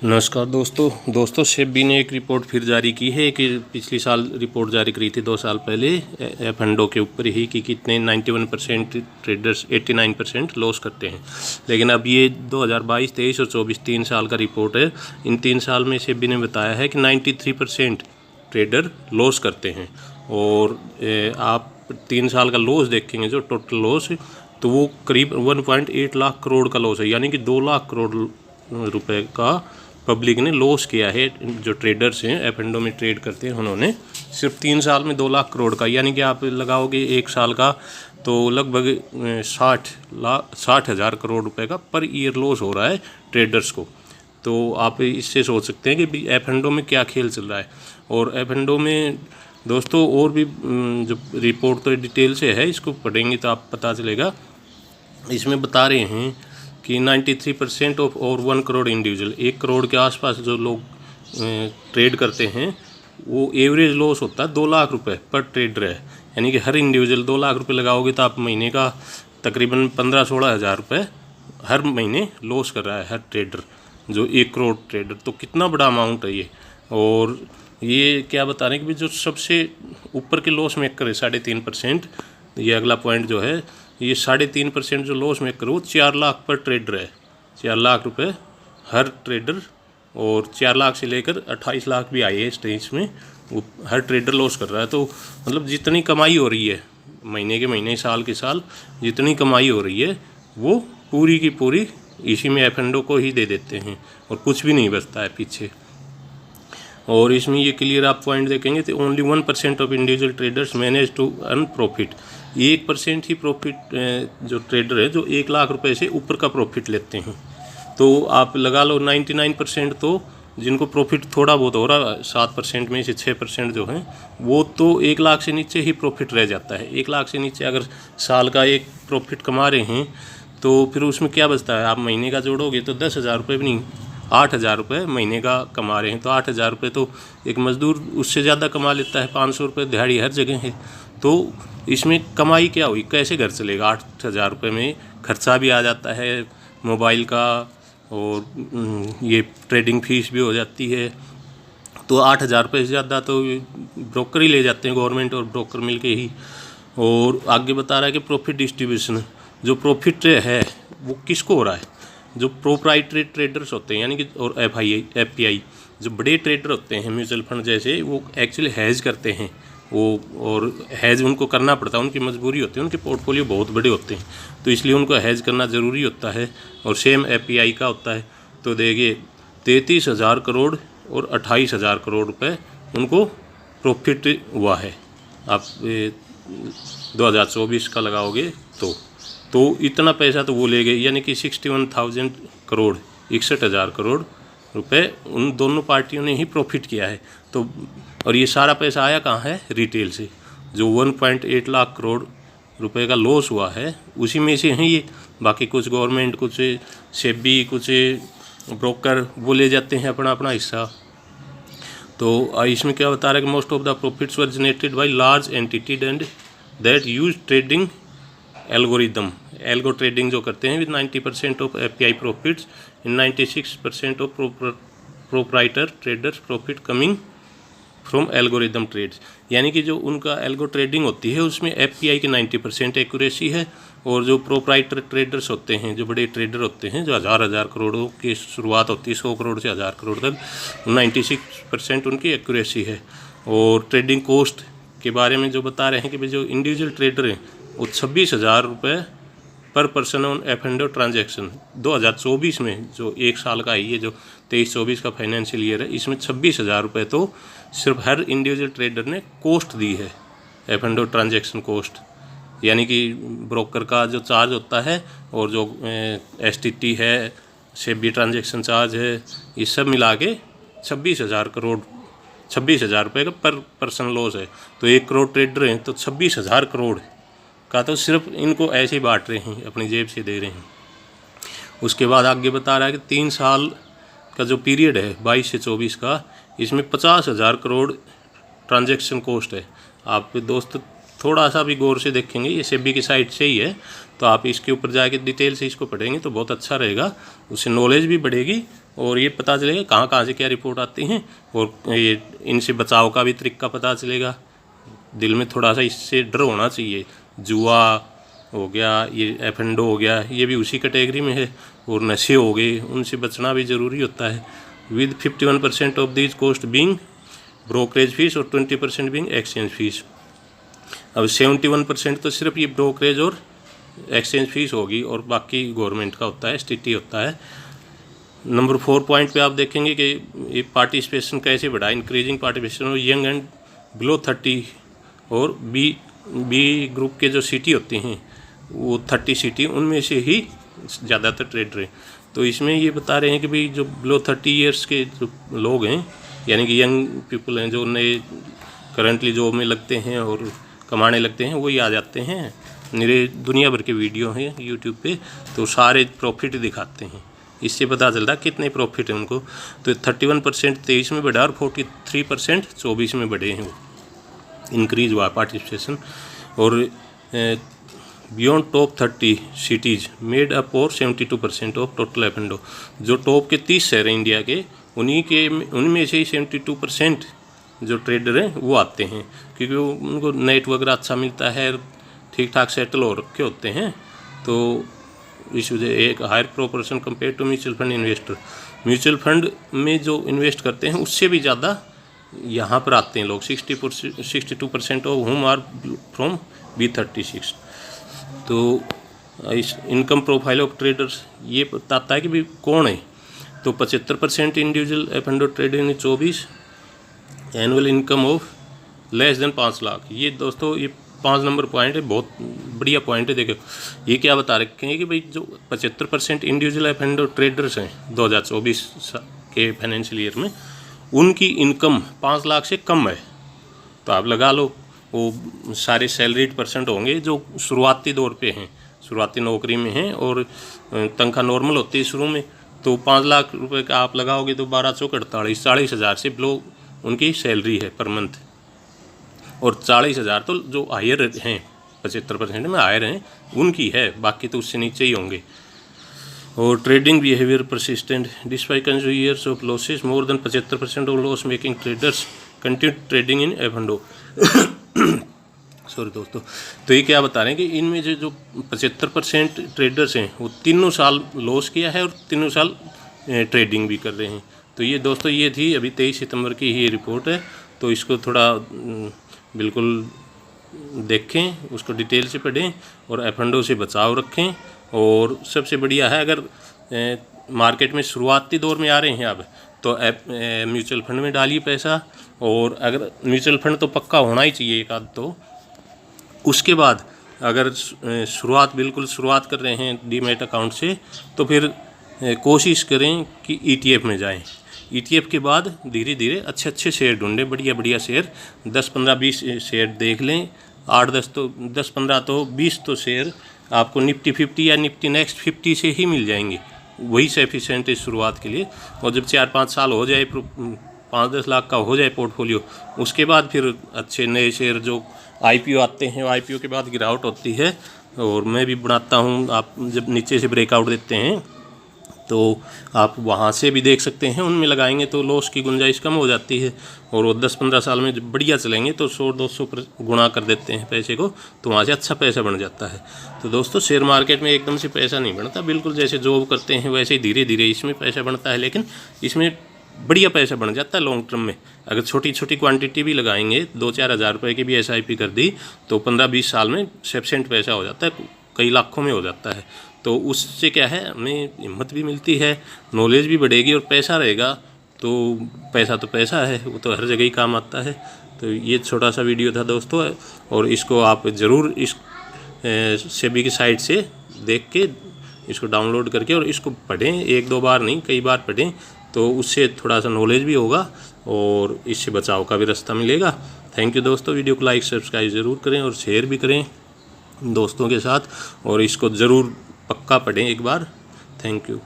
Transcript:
नमस्कार दोस्तों सेबी ने एक रिपोर्ट फिर जारी की है कि पिछली साल रिपोर्ट जारी करी थी 2 साल पहले एफ&ओ के ऊपर ही कि कितने 91% ट्रेडर्स 89% लॉस करते हैं। लेकिन अब ये 2022, 23 और 24 3 साल का रिपोर्ट है। इन 3 साल में सेबी ने बताया है कि 93% ट्रेडर लॉस करते हैं। और आप 3 साल का लॉस देखेंगे जो टोटल लॉस, तो वो करीब 1.8 लाख करोड़ का लॉस है, यानी कि 2 लाख करोड़ रुपए का पब्लिक ने लॉस किया है। जो ट्रेडर्स हैं एफ&ओ में ट्रेड करते हैं उन्होंने सिर्फ 3 साल में 2 लाख करोड़ का, यानी कि आप लगाओगे 1 साल का तो लगभग 60,000 करोड़ रुपए का पर ईयर लॉस हो रहा है ट्रेडर्स को। तो आप इससे सोच सकते हैं कि एफ&ओ में क्या खेल चल रहा है। और एफ&ओ में दोस्तों और भी जो रिपोर्ट तो डिटेल से है, इसको पढ़ेंगे तो आप पता चलेगा। इसमें बता रहे हैं कि 93% ऑफ और 1 करोड़ इंडिविजुअल, 1 करोड़ के आसपास जो लोग ट्रेड करते हैं, वो एवरेज लॉस होता है 2 लाख रुपए पर ट्रेडर है। यानी कि हर इंडिविजुअल 2 लाख रुपए लगाओगे तो आप महीने का तकरीबन 15-16 हज़ार रुपये हर महीने लॉस कर रहा है हर ट्रेडर, जो 1 करोड़ ट्रेडर। तो कितना बड़ा अमाउंट है ये। और ये क्या बता रहे हैं कि जो सबसे ऊपर के लॉस मेकर है 3.5%, ये अगला पॉइंट जो है, ये 3.5% जो लॉस मेकर वो 4 लाख पर ट्रेडर है। 4 लाख रुपए हर ट्रेडर, और 4 लाख से लेकर 28 लाख भी आए हैं स्टेज में, वो हर ट्रेडर लॉस कर रहा है। तो मतलब जितनी कमाई हो रही है महीने के महीने, साल के साल जितनी कमाई हो रही है वो पूरी की पूरी इसी में एफ&ओ को ही दे देते हैं और कुछ भी नहीं बचता है पीछे। और इसमें ये क्लियर आप पॉइंट देखेंगे तो only 1% of individual traders manage to earn profit. 1% ही प्रॉफिट जो ट्रेडर है जो 1 लाख रुपए से ऊपर का प्रॉफिट लेते हैं। तो आप लगा लो 99% तो जिनको प्रॉफिट थोड़ा बहुत हो रहा है, 7% में से 6% जो हैं वो तो 1 लाख से नीचे ही प्रॉफिट रह जाता है। 1 लाख से नीचे अगर साल का एक प्रॉफिट कमा रहे हैं तो फिर उसमें क्या बचता है। आप महीने का जोड़ोगे तो 10,000 रुपये भी नहीं, 8,000 रुपये महीने का कमा रहे हैं। तो 8,000 रुपये तो एक मज़दूर उससे ज़्यादा कमा लेता है। 500 रुपये दिहाड़ी हर जगह है। तो इसमें कमाई क्या हुई, कैसे घर चलेगा। 8,000 रुपये में खर्चा भी आ जाता है मोबाइल का, और ये ट्रेडिंग फीस भी हो जाती है। तो 8,000 रुपये से ज़्यादा तो ब्रोकर ही ले जाते हैं, गवर्नमेंट और ब्रोकर मिलके ही। और आगे बता रहा है कि प्रॉफिट डिस्ट्रीब्यूशन, जो प्रॉफिट है वो किसको हो रहा है। जो प्रोप्राइटरी ट्रेडर्स होते हैं यानी कि, और FPI जो बड़े ट्रेडर होते हैं म्यूचुअल फंड जैसे, वो एक्चुअली हैज करते हैं वो, और हैज उनको करना पड़ता है, उनकी मजबूरी होती है, उनके पोर्टफोलियो बहुत बड़े होते हैं तो इसलिए उनको हैज करना ज़रूरी होता है। और सेम FPI का होता है। तो देखिए 33,000 करोड़ और 28,000 करोड़ रुपए उनको प्रॉफिट हुआ है। आप 2024 का लगाओगे तो इतना पैसा तो वो ले गए, यानी कि 61,000 करोड़, 61,000 करोड़ रुपए उन दोनों पार्टियों ने ही प्रॉफिट किया है। तो और ये सारा पैसा आया कहाँ है, रिटेल से। जो 1.8 लाख करोड़ रुपए का लॉस हुआ है उसी में से हैं ये। बाकी कुछ गवर्नमेंट, कुछ सेबी, कुछ ब्रोकर वो ले जाते हैं अपना अपना हिस्सा। तो इसमें क्या बता रहा है कि most of the profits were generated by large entity and that use trading algorithm. Algo trading जो करते हैं with 90% of FPI profits in 96% of proprietor traders profit coming from algorithm trades. यानी कि जो उनका एल्गो ट्रेडिंग होती है उसमें FPI की 90% एक्यूरेसी है, और जो प्रोप्राइटर ट्रेडर्स होते हैं, जो बड़े ट्रेडर होते हैं, जो हज़ार करोड़ों की शुरुआत होती है, 100 करोड़ से 1000 करोड़ तक, 96% उनकी एक्यूरेसी है। और ट्रेडिंग कॉस्ट के बारे में जो बता रहे हैं कि भाई जो इंडिविजुअल ट्रेडर हैं वो 26,000 रुपये पर पर्सन ऑन F&O ट्रांजैक्शन। 2024 में जो 1 साल का है, ये जो 23-24 का फाइनेंशियल ईयर है, इसमें 26,000 रुपये तो सिर्फ हर इंडिविजुअल ट्रेडर ने कॉस्ट दी है, F&O ट्रांजैक्शन कॉस्ट। यानी कि ब्रोकर का जो चार्ज होता है और जो STT है, सेबी ट्रांजैक्शन चार्ज है, ये सब मिला के 26,000 रुपये का पर पर्सन लॉस है। तो 1 करोड़ ट्रेडर हैं तो 26,000 करोड़ का तो सिर्फ इनको ऐसे ही बांट रहे हैं, अपनी जेब से दे रहे हैं। उसके बाद आगे बता रहा है कि 3 साल का जो पीरियड है 22 से 24 का, इसमें 50,000 करोड़ ट्रांजैक्शन कॉस्ट है। आप दोस्त थोड़ा सा भी गौर से देखेंगे, ये सेबी की साइट से ही है, तो आप इसके ऊपर जाके डिटेल से इसको पढ़ेंगे तो बहुत अच्छा रहेगा, उससे नॉलेज भी बढ़ेगी और ये पता चलेगा कहाँ कहाँ से क्या रिपोर्ट आती हैं, और ये इनसे बचाव का भी तरीका पता चलेगा। दिल में थोड़ा सा इससे डर होना चाहिए। जुआ हो गया, ये एफेंडो हो गया, ये भी उसी कैटेगरी में है, और नशे हो गए, उनसे बचना भी ज़रूरी होता है। With 51% of these cost being brokerage fees और 20% बीइंग एक्सचेंज फीस। अब 71% तो सिर्फ ये ब्रोकरेज और एक्सचेंज फीस होगी, और बाकी गवर्नमेंट का होता है, STT होता है। नंबर 4 पॉइंट पे आप देखेंगे कि ये पार्टिसिपेशन कैसे बढ़ा, इंक्रीजिंग पार्टिसिपेशन और यंग एंड बिलो 30 और बी ग्रुप के जो सिटी होती हैं वो 30 सिटी, उनमें से ही ज़्यादातर ट्रेडर हैं। तो इसमें ये बता रहे हैं कि भाई जो बिलो 30 ईयर्स के जो लोग हैं, यानी कि यंग पीपल हैं, जो नए करंटली जॉब में लगते हैं और कमाने लगते हैं, वही आ जाते हैं। मेरे दुनिया भर के वीडियो हैं यूट्यूब पे, तो सारे प्रॉफिट दिखाते हैं, इससे पता चलता है कितने प्रॉफिट है उनको। तो 31% 23 में बढ़ा और 43% 24 में बढ़े हैं, वो इंक्रीज हुआ पार्टिसिपेशन। और beyond top 30 cities made up और 72% ऑफ टोटल एफएंडो। जो टॉप के 30 शहर हैं इंडिया के, उनमें से ही 72% जो ट्रेडर हैं वो आते हैं, क्योंकि उनको नेट वगैरह अच्छा मिलता है, ठीक ठाक सेटल हो रखे होते हैं। तो इस वजह एक higher proportion compare to mutual fund investor. Mutual fund में जो इन्वेस्ट करते हैं उससे भी ज़्यादा यहाँ पर आते हैं लोग। 62% of home are from B36। तो इस इनकम प्रोफाइल ऑफ ट्रेडर्स ये बताता है कि भाई कौन है। तो 75% individual F and O trader in 24, annual income of less than 5 lakh. ये दोस्तों ये 5 नंबर पॉइंट है, बहुत बढ़िया पॉइंट है। देखो ये क्या बता रखे हैं कि भाई जो 75% इंडिविजुअल एफएंडो ट्रेडर्स हैं 2024 के फाइनेंशियल ईयर में, उनकी इनकम 5 लाख से कम है। तो आप लगा लो वो सारे सैलरीड पर्सन होंगे जो शुरुआती दौर पे हैं, शुरुआती नौकरी में हैं, और तनख्वाह नॉर्मल होती है शुरू में। तो 5 लाख रुपए का आप लगाओगे तो 12 चौक 48, 40,000 से बिलो उनकी सैलरी है पर मंथ। और 40,000 तो जो हायर हैं 75% में हायर हैं उनकी है, बाकी तो उससे नीचे ही होंगे। और trading behaviour persistent despite consumer years of losses, more than 75% of loss making traders continue trading in F and O. Sorry दोस्तों, तो ये क्या बता रहे हैं कि इनमें जो 75% ट्रेडर्स हैं वो 3 साल लॉस किया है और 3 साल ट्रेडिंग भी कर रहे हैं। तो ये दोस्तों ये थी अभी 23 सितंबर की ही रिपोर्ट है, तो इसको थोड़ा बिल्कुल देखें, उसको डिटेल से पढ़ें और एफएंडो से बचाव रखें। और सबसे बढ़िया है अगर मार्केट में शुरुआती दौर में आ रहे हैं आप, तो म्यूचुअल फंड में डालिए पैसा। और अगर म्यूचुअल फंड तो पक्का होना ही चाहिए एक आध, तो उसके बाद अगर बिल्कुल शुरुआत कर रहे हैं डीमैट अकाउंट से, तो फिर कोशिश करें कि ETF में जाएं। ETF के बाद धीरे धीरे अच्छे अच्छे शेयर ढूंढें, बढ़िया बढ़िया शेयर 10, 15, 20 शेयर देख लें। 8-10 तो 10, 15 तो 20 तो शेयर आपको निफ्टी 50 या निफ्टी नेक्स्ट 50 से ही मिल जाएंगे, वही सफिशिएंट है शुरुआत के लिए। और जब 4-5 साल हो जाए, 5-10 लाख का हो जाए पोर्टफोलियो, उसके बाद फिर अच्छे नए शेयर जो IPO आते हैं, IPO के बाद गिरावट होती है। और मैं भी बनाता हूँ, आप जब नीचे से ब्रेकआउट देते हैं तो आप वहाँ से भी देख सकते हैं, उनमें लगाएंगे तो लॉस की गुंजाइश कम हो जाती है। और वो 10-15 साल में जब बढ़िया चलेंगे तो 100-200 गुणा कर देते हैं पैसे को, तो वहाँ से अच्छा पैसा बन जाता है। तो दोस्तों शेयर मार्केट में एकदम से पैसा नहीं बनता, बिल्कुल जैसे जॉब करते हैं वैसे ही धीरे धीरे इसमें पैसा बनता है, लेकिन इसमें बढ़िया पैसा बन जाता है लॉन्ग टर्म में। अगर छोटी छोटी क्वांटिटी भी लगाएंगे, 2-4 हज़ार रुपये की भी SIP कर दी, तो 15-20 साल में सफिशिएंट पैसा हो जाता है, कई लाखों में हो जाता है। तो उससे क्या है, हमें हिम्मत भी मिलती है, नॉलेज भी बढ़ेगी, और पैसा रहेगा तो पैसा है, वो तो हर जगह ही काम आता है। तो ये छोटा सा वीडियो था दोस्तों, और इसको आप ज़रूर इस सेबी की साइट से देख के इसको डाउनलोड करके और इसको पढ़ें, 1-2 बार नहीं कई बार पढ़ें, तो उससे थोड़ा सा नॉलेज भी होगा और इससे बचाव का भी रास्ता मिलेगा। थैंक यू दोस्तों, वीडियो को लाइक सब्सक्राइब ज़रूर करें और शेयर भी करें दोस्तों के साथ, और इसको ज़रूर पक्का पढ़ें एक बार। Thank you.